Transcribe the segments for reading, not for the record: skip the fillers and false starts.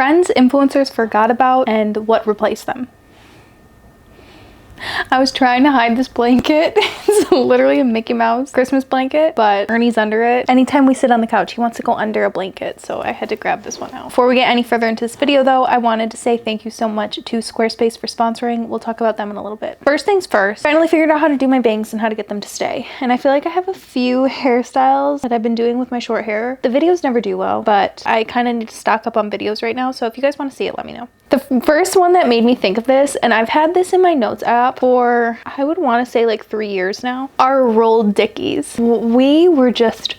Trends influencers forgot about and what replaced them. I was trying to hide this blanket. It's literally a Mickey Mouse Christmas blanket, but Ernie's under it. Anytime we sit on the couch, he wants to go under a blanket, so I had to grab this one out. Before we get any further into this video though, I wanted to say thank you so much to Squarespace for sponsoring. We'll talk about them in a little bit. First things first, finally figured out how to do my bangs and how to get them to stay. And I feel like I have a few hairstyles that I've been doing with my short hair. The videos never do well, but I kind of need to stock up on videos right now, so if you guys want to see it, let me know. The first one that made me think of this, and I've had this in my notes app for, I would want to say like 3 years now, are rolled dickies. We were just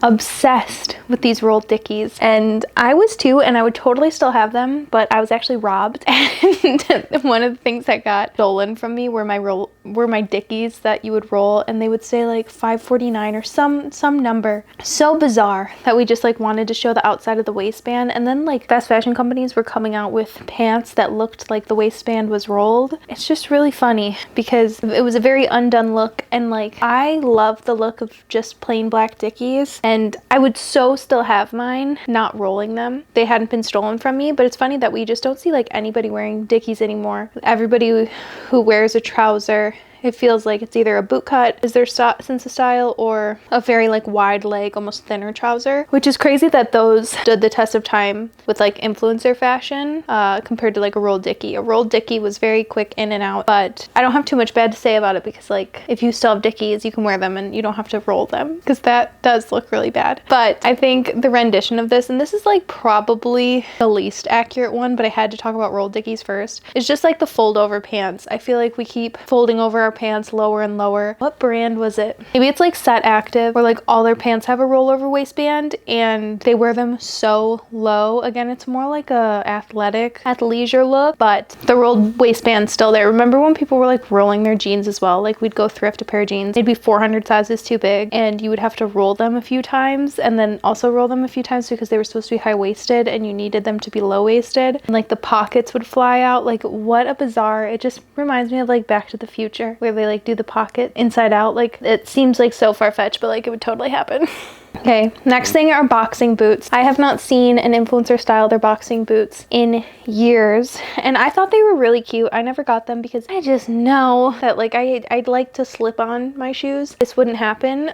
obsessed with these rolled dickies, and I was too, and I would totally still have them, but I was actually robbed, and one of the things that got stolen from me were my dickies that you would roll, and they would say like $5.49 or some number so bizarre that we just like wanted to show the outside of the waistband. And then like fast fashion companies were coming out with pants that looked like the waistband was rolled. It's just really funny because it was a very undone look, and like I love the look of just plain black dickies, and I would so still have mine, not rolling them. They hadn't been stolen from me, but it's funny that we just don't see like anybody wearing dickies anymore. Everybody who wears a trouser, it feels like it's either a boot cut is their sense of style, or a very like wide leg, almost thinner trouser, which is crazy that those stood the test of time with like influencer fashion compared to like a rolled dickie. A rolled dickie was very quick in and out, but I don't have too much bad to say about it because like if you still have dickies, you can wear them and you don't have to roll them, because that does look really bad. But I think the rendition of this, and this is like probably the least accurate one, but I had to talk about rolled dickies first, is just like the fold over pants. I feel like we keep folding over our pants lower and lower. What brand was it? Maybe it's like Set Active, where like all their pants have a rollover waistband and they wear them so low. Again, it's more like a athleisure look, but the rolled waistband's still there. Remember when people were like rolling their jeans as well? Like we'd go thrift a pair of jeans, they'd be 400 sizes too big, and you would have to roll them a few times and then also roll them a few times because they were supposed to be high-waisted and you needed them to be low-waisted, and like the pockets would fly out. Like what a bizarre, it just reminds me of like Back to the Future, where they like do the pocket inside out. Like it seems like so far-fetched, but like it would totally happen. Okay, next thing are boxing boots. I have not seen an influencer style their boxing boots in years, and I thought they were really cute. I never got them because I just know that like I'd like to slip on my shoes. This wouldn't happen.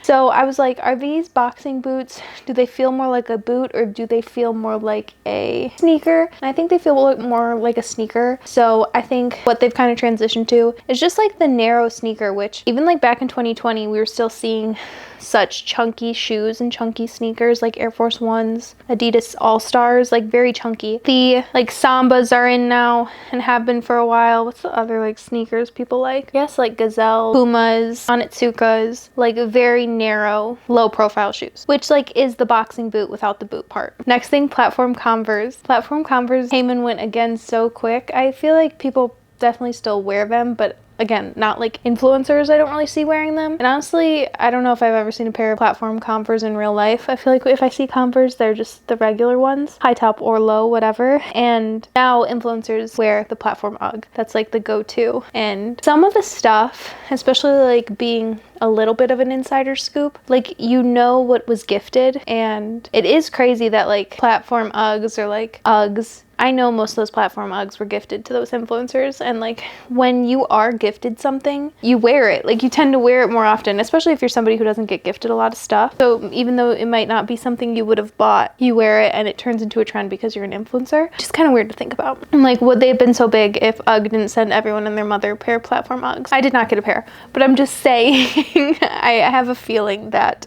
So I was like, are these boxing boots, do they feel more like a boot or do they feel more like a sneaker? And I think they feel more like a sneaker. So I think what they've kind of transitioned to is just like the narrow sneaker, which even like back in 2020 we were still seeing such chunky shoes and chunky sneakers like Air Force Ones, Adidas All-Stars, like very chunky. The like Sambas are in now and have been for a while. What's the other like sneakers people like? Yes, like Gazelle, Pumas, Onitsukas, like very narrow, low profile shoes, which like is the boxing boot without the boot part. Next thing, platform Converse. Platform Converse came and went again so quick. I feel like people definitely still wear them, but again, not like influencers I don't really see wearing them. And honestly, I don't know if I've ever seen a pair of platform Converse in real life. I feel like if I see Converse, they're just the regular ones, high top or low, whatever. And now influencers wear the platform UGG. That's like the go-to. And some of the stuff, especially like being a little bit of an insider scoop, like you know what was gifted, and it is crazy that like platform Uggs or like Uggs, I know most of those platform Uggs were gifted to those influencers, and like when you are gifted something, you wear it. Like you tend to wear it more often, especially if you're somebody who doesn't get gifted a lot of stuff. So even though it might not be something you would have bought, you wear it and it turns into a trend because you're an influencer. Which is kind of weird to think about. And like, would they have been so big if UGG didn't send everyone and their mother a pair of platform Uggs? I did not get a pair, but I'm just saying I have a feeling that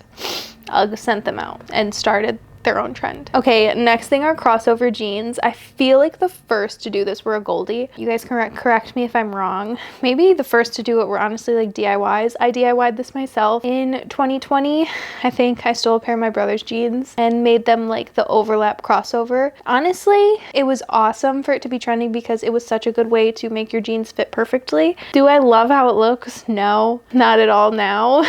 UGG sent them out and started their own trend. Okay, next thing are crossover jeans. I feel like the first to do this were a Goldie. You guys can correct me if I'm wrong. Maybe the first to do it were honestly like DIYs. I DIY'd this myself in 2020. I think I stole a pair of my brother's jeans and made them like the overlap crossover. Honestly, it was awesome for it to be trending because it was such a good way to make your jeans fit perfectly. Do I love how it looks? No, not at all now.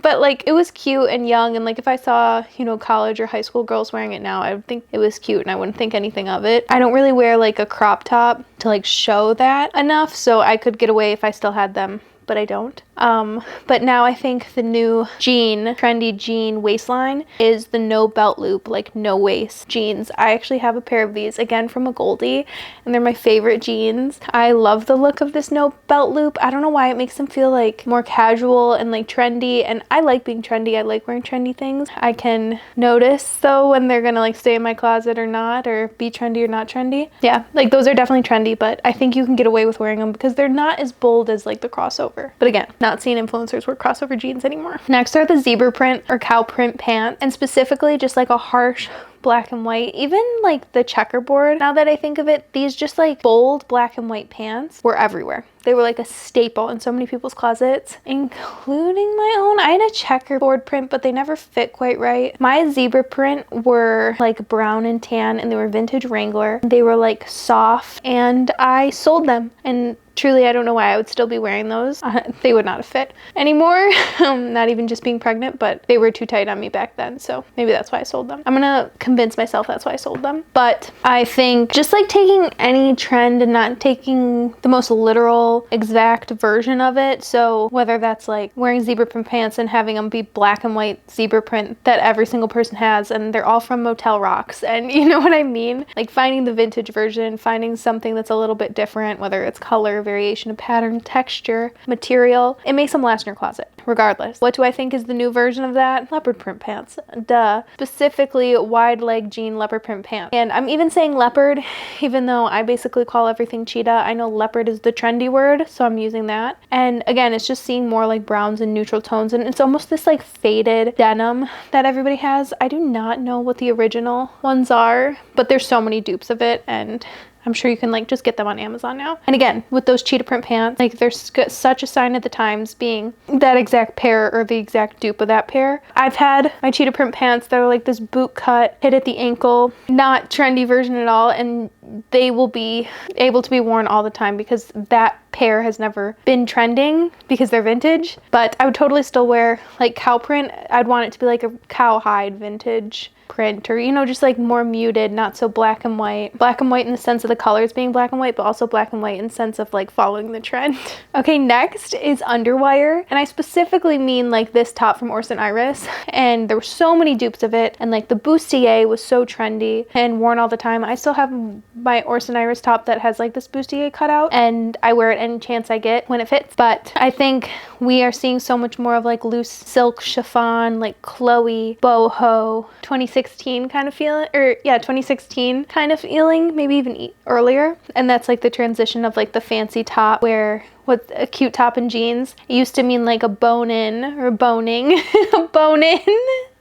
But like it was cute and young, and like if I saw, you know, college or high school girls wearing it now, I would think it was cute and I wouldn't think anything of it. I don't really wear like a crop top to like show that enough, so I could get away if I still had them, but I don't. But now I think the new trendy jean waistline is the no belt loop, like no waist jeans. I actually have a pair of these, again from a Goldie, and they're my favorite jeans. I love the look of this no belt loop. I don't know why, it makes them feel like more casual and like trendy, and I like being trendy. I like wearing trendy things. I can notice though when they're gonna like stay in my closet or not, or be trendy or not trendy. Yeah, like those are definitely trendy, but I think you can get away with wearing them because they're not as bold as like the crossover. But again, not seeing influencers wear crossover jeans anymore. Next are the zebra print or cow print pants, and specifically just like a harsh black and white, even like the checkerboard. Now that I think of it, these just like bold black and white pants were everywhere. They were like a staple in so many people's closets, including my own. I had a checkerboard print, but they never fit quite right. My zebra print were like brown and tan, and they were vintage Wrangler. They were like soft, and I sold them. And truly, I don't know why I would still be wearing those. They would not have fit anymore. Not even just being pregnant, but they were too tight on me back then. So maybe that's why I sold them. I'm gonna convince myself that's why I sold them. But I think just like taking any trend and not taking the most literal exact version of it. So whether that's like wearing zebra print pants and having them be black and white zebra print that every single person has, and they're all from Motel Rocks, and you know what I mean? Like finding the vintage version, finding something that's a little bit different, whether it's color, variation of pattern, texture, material, it makes them last in your closet regardless. What do I think is the new version of that? Leopard print pants. Duh. Specifically wide leg jean leopard print pants. And I'm even saying leopard, even though I basically call everything cheetah. I know leopard is the trendy word, so I'm using that. And again, it's just seeing more like browns and neutral tones, and it's almost this like faded denim that everybody has. I do not know what the original ones are, but there's so many dupes of it, and I'm sure you can like just get them on Amazon now. And again, with those cheetah print pants, like there's such a sign at the times being that exact pair or the exact dupe of that pair. I've had my cheetah print pants that are like this boot cut, hit at the ankle, not trendy version at all, and they will be able to be worn all the time because that pair has never been trending because they're vintage. But I would totally still wear like cow print. I'd want it to be like a cowhide vintage print, or you know, just like more muted, not so black and white. Black and white in the sense of the colors being black and white, but also black and white in the sense of like following the trend. Okay, next is underwire, and I specifically mean like this top from Orson Iris, and there were so many dupes of it, and like the bustier was so trendy and worn all the time. I still have my Orson Iris top that has like this bustier cutout, and I wear it any chance I get when it fits. But I think we are seeing so much more of like loose silk chiffon, like Chloe, boho, 2016 kind of feeling, or yeah, 2016 kind of feeling, maybe even earlier. And that's like the transition of like the fancy top where with a cute top and jeans, it used to mean like a bone-in or boning, a bone-in.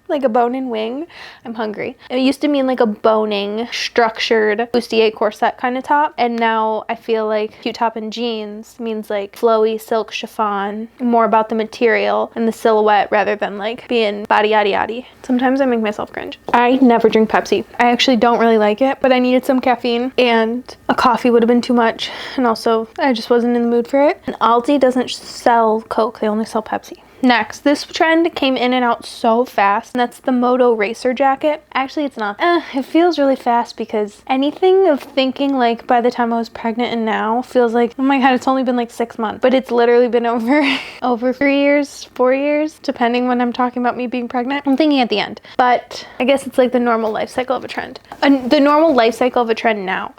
Like a bone-in wing. I'm hungry. It used to mean like a boning, structured bustier corset kind of top, and now I feel like cute top and jeans means like flowy silk chiffon, more about the material and the silhouette rather than like being body yaddy yaddy. Sometimes I make myself cringe. I never drink Pepsi. I actually don't really like it, but I needed some caffeine, and a coffee would have been too much, and also I just wasn't in the mood for it. And Aldi doesn't sell Coke, they only sell Pepsi. Next, this trend came in and out so fast, and that's the Moto Racer jacket. Actually, it's not. It feels really fast because anything of thinking like by the time I was pregnant and now feels like, oh my god, it's only been like 6 months. But it's literally been over 3 years, 4 years, depending when I'm talking about me being pregnant. I'm thinking at the end. But I guess it's like the normal life cycle of a trend. The normal life cycle of a trend now.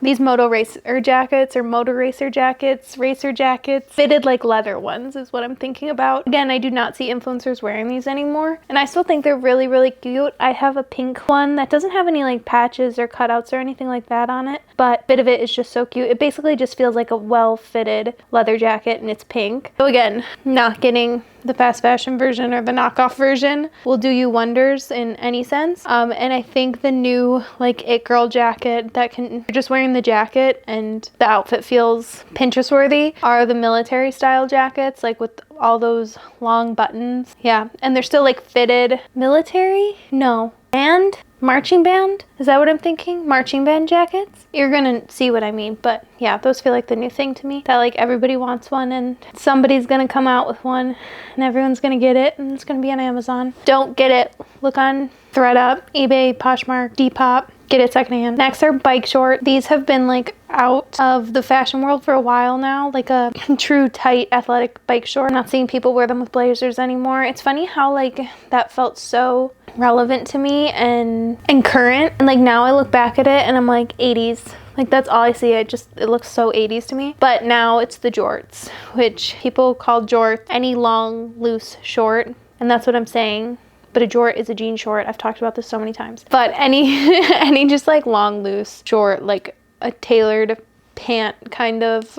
These Moto Racer jackets or Motor Racer jackets, racer jackets, fitted like leather ones is what I'm thinking about. Again, I do not see influencers wearing these anymore, and I still think they're really, really cute. I have a pink one that doesn't have any like patches or cutouts or anything like that on it, but a bit of it is just so cute. It basically just feels like a well-fitted leather jacket, and it's pink. So again, not getting the fast fashion version or the knockoff version will do you wonders in any sense. And I think the new like it girl jacket that can, you're just wearing the jacket and the outfit feels Pinterest worthy, are the military style jackets, like with all those long buttons. Yeah, and they're still like fitted military? No. And marching band? Is that what I'm thinking? Marching band jackets? You're gonna see what I mean, but yeah, those feel like the new thing to me. That like everybody wants one and somebody's gonna come out with one and everyone's gonna get it and it's gonna be on Amazon. Don't get it. Look on ThredUp, eBay, Poshmark, Depop. Get it secondhand. Next are bike shorts. These have been like out of the fashion world for a while now, like a true tight athletic bike short. I'm not seeing people wear them with blazers anymore. It's funny how like that felt so relevant to me and current, and like now I look back at it and I'm like 80s. Like that's all I see. It looks so 80s to me. But now it's the jorts, which people call jorts any long loose short, and that's what I'm saying. But a jort is a jean short. I've talked about this so many times. But any just like long loose short, like a tailored pant kind of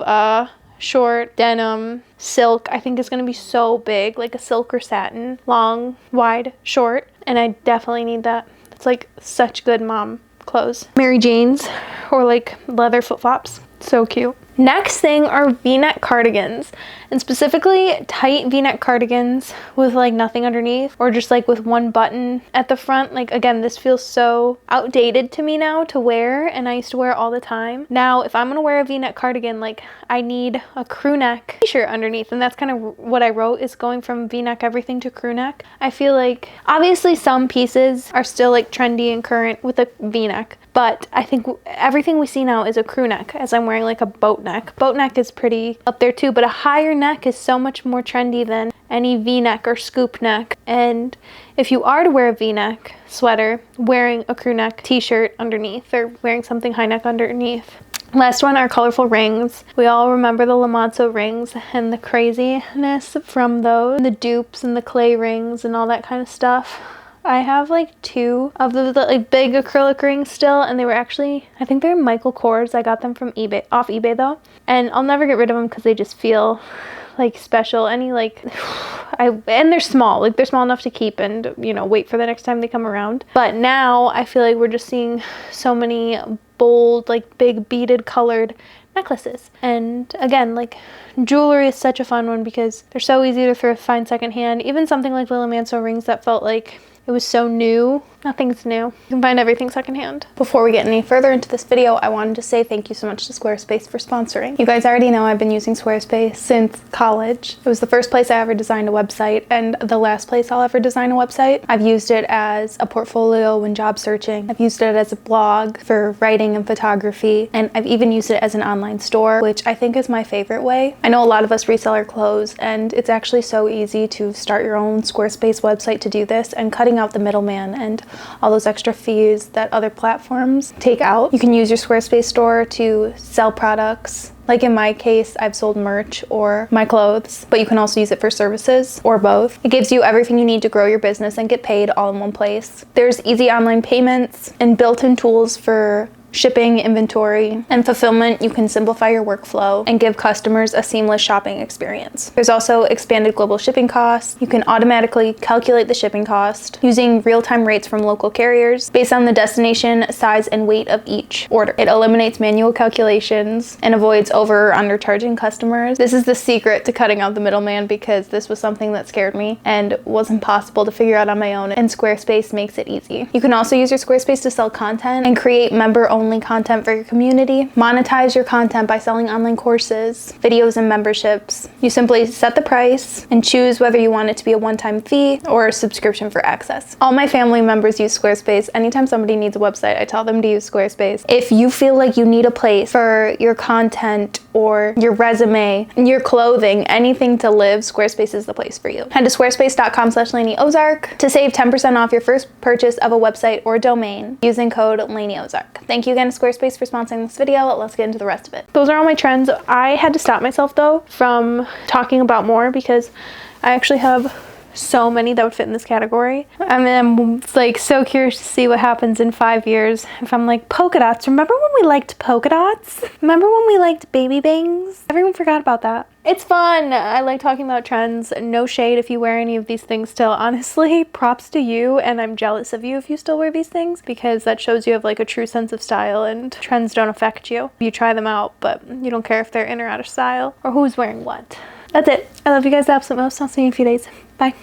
short, denim, silk, I think is gonna be so big, like a silk or satin, long, wide, short. And I definitely need that. It's like such good mom clothes. Mary Jane's or like leather flip-flops. So cute. Next thing are v-neck cardigans, and specifically tight v-neck cardigans with like nothing underneath or just like with one button at the front. Like again, this feels so outdated to me now to wear, and I used to wear it all the time. Now if I'm gonna wear a v-neck cardigan, like I need a crew neck t-shirt underneath, and that's kind of what I wrote, is going from v-neck everything to crew neck. I feel like obviously some pieces are still like trendy and current with a v-neck, but I think everything we see now is a crew neck, as I'm wearing like a boat neck. Boat neck is pretty up there too, but a higher neck is so much more trendy than any v-neck or scoop neck. And if you are to wear a v-neck sweater, wearing a crew neck t-shirt underneath or wearing something high neck underneath. Last one are colorful rings. We all remember the Lamanzo rings and the craziness from those, the dupes and the clay rings and all that kind of stuff. I have like 2 of the like big acrylic rings still, and they were actually, I think they're Michael Kors. I got them from eBay, off eBay though, and I'll never get rid of them because they just feel like special. Any like and they're small, like they're small enough to keep and, you know, wait for the next time they come around. But now I feel like we're just seeing so many bold, like big beaded colored necklaces. And again, like jewelry is such a fun one because they're so easy to find secondhand. Even something like Lila Manso rings that felt like it was so new. Nothing's new. You can find everything secondhand. Before we get any further into this video, I wanted to say thank you so much to Squarespace for sponsoring. You guys already know I've been using Squarespace since college. It was the first place I ever designed a website and the last place I'll ever design a website. I've used it as a portfolio when job searching. I've used it as a blog for writing and photography, and I've even used it as an online store, which I think is my favorite way. I know a lot of us resell our clothes, and it's actually so easy to start your own Squarespace website to do this, and cutting out the middleman and all those extra fees that other platforms take out. You can use your Squarespace store to sell products. Like in my case, I've sold merch or my clothes, but you can also use it for services or both. It gives you everything you need to grow your business and get paid all in one place. There's easy online payments and built-in tools for shipping, inventory, and fulfillment. You can simplify your workflow and give customers a seamless shopping experience. There's also expanded global shipping costs. You can automatically calculate the shipping cost using real-time rates from local carriers based on the destination, size, and weight of each order. It eliminates manual calculations and avoids over or undercharging customers. This is the secret to cutting out the middleman, because this was something that scared me and was impossible to figure out on my own, and Squarespace makes it easy. You can also use your Squarespace to sell content and create member-only content for your community. Monetize your content by selling online courses, videos, and memberships. You simply set the price and choose whether you want it to be a one-time fee or a subscription for access. All my family members use Squarespace. Anytime somebody needs a website, I tell them to use Squarespace. If you feel like you need a place for your content or your resume, your clothing, anything to live, Squarespace is the place for you. Head to squarespace.com/LanieOzark to save 10% off your first purchase of a website or domain using code LanieOzark. Thank you again to Squarespace for sponsoring this video. Let's get into the rest of it. Those are all my trends. I had to stop myself though from talking about more because I actually have so many that would fit in this category. I mean, I'm like so curious to see what happens in 5 years if I'm like, polka dots. Remember when we liked polka dots? Remember when we liked baby bangs? Everyone forgot about that. It's fun. I like talking about trends. No shade if you wear any of these things still. Honestly, props to you, and I'm jealous of you if you still wear these things, because that shows you have like a true sense of style and trends don't affect you. You try them out, but you don't care if they're in or out of style or who's wearing what. That's it. I love you guys the absolute most. I'll see you in a few days. Bye.